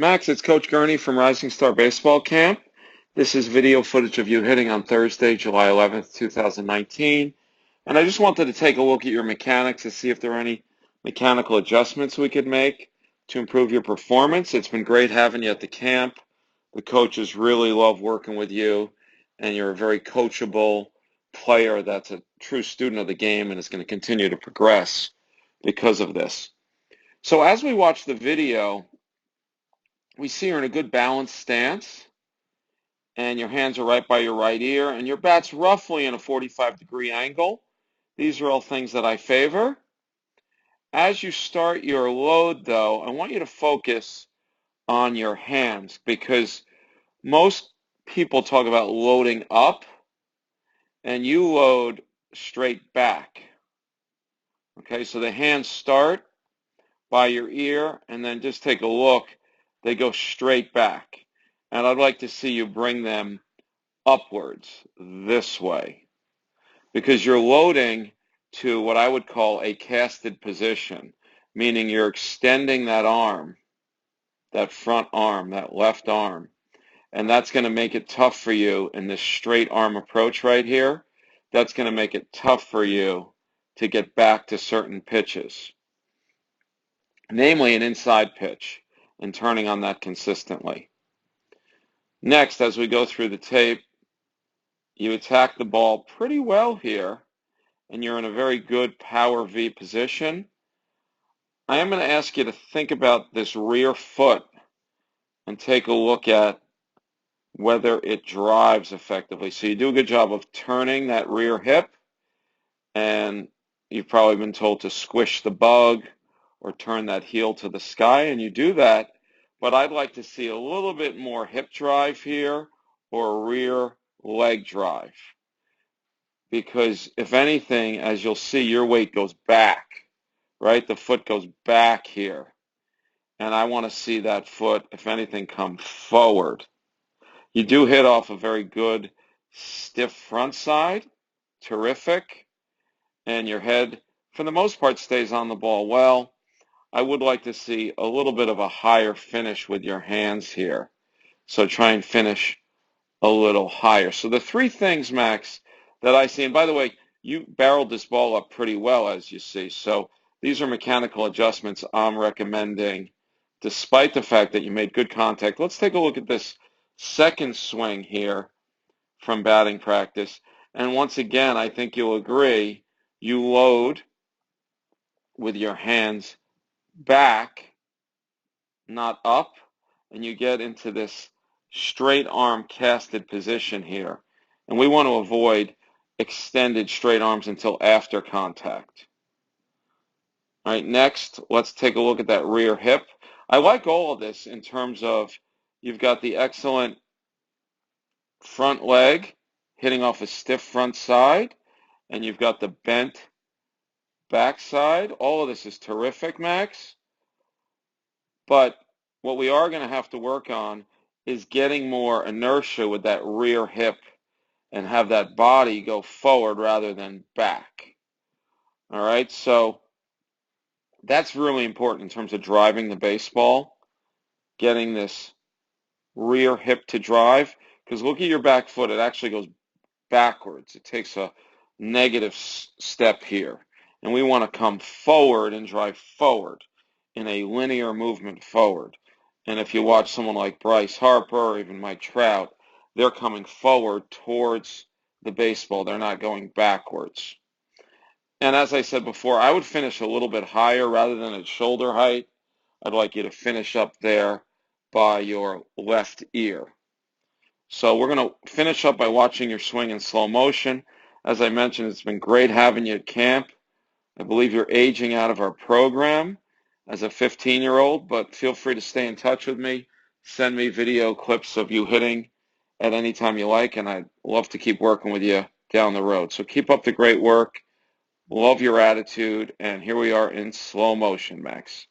Max, it's Coach Gurney from Rising Star Baseball Camp. This is video footage of you hitting on Thursday, July 11th, 2019. And I just wanted to take a look at your mechanics to see if there are any mechanical adjustments we could make to improve your performance. It's been great having you at the camp. The coaches really love working with you, and you're a very coachable player that's a true student of the game and is going to continue to progress because of this. So as we watch the video, we see you're in a good balanced stance, and your hands are right by your right ear, and your bat's roughly in a 45-degree angle. These are all things that I favor. As you start your load, though, I want you to focus on your hands because most people talk about loading up, and you load straight back. Okay, so the hands start by your ear, and then just take a look. They go straight back. And I'd like to see you bring them upwards this way because you're loading to what I would call a casted position, meaning you're extending that arm, that front arm, that left arm, and that's going to make it tough for you in this straight arm approach right here. That's going to make it tough for you to get back to certain pitches, namely an inside pitch, and turning on that consistently. Next, as we go through the tape, you attack the ball pretty well here, and you're in a very good power V position. I am going to ask you to think about this rear foot and take a look at whether it drives effectively. So you do a good job of turning that rear hip, and you've probably been told to squish the bug or turn that heel to the sky, and you do that, but I'd like to see a little bit more hip drive here or rear leg drive. Because if anything, as you'll see, your weight goes back, right? The foot goes back here. And I want to see that foot, if anything, come forward. You do hit off a very good stiff front side, terrific, and your head, for the most part, stays on the ball well. I would like to see a little bit of a higher finish with your hands here. So try and finish a little higher. So the three things, Max, that I see, and by the way, you barreled this ball up pretty well, as you see. So these are mechanical adjustments I'm recommending, despite the fact that you made good contact. Let's take a look at this second swing here from batting practice. And once again, I think you'll agree, you load with your hands back, not up, and you get into this straight arm casted position here. And we want to avoid extended straight arms until after contact. All right, next, let's take a look at that rear hip. I like all of this in terms of you've got the excellent front leg hitting off a stiff front side, and you've got the bent back side. All of this is terrific, Max. But what we are going to have to work on is getting more inertia with that rear hip and have that body go forward rather than back. All right, so that's really important in terms of driving the baseball, getting this rear hip to drive, because look at your back foot, it actually goes backwards. It takes a negative step here, and we want to come forward and drive forward in a linear movement forward. And if you watch someone like Bryce Harper or even Mike Trout, they're coming forward towards the baseball. They're not going backwards. And as I said before, I would finish a little bit higher rather than at shoulder height. I'd like you to finish up there by your left ear. So we're going to finish up by watching your swing in slow motion. As I mentioned, it's been great having you at camp. I believe you're aging out of our program as a 15-year-old, but feel free to stay in touch with me. Send me video clips of you hitting at any time you like, and I'd love to keep working with you down the road. So keep up the great work. Love your attitude, and here we are in slow motion, Max.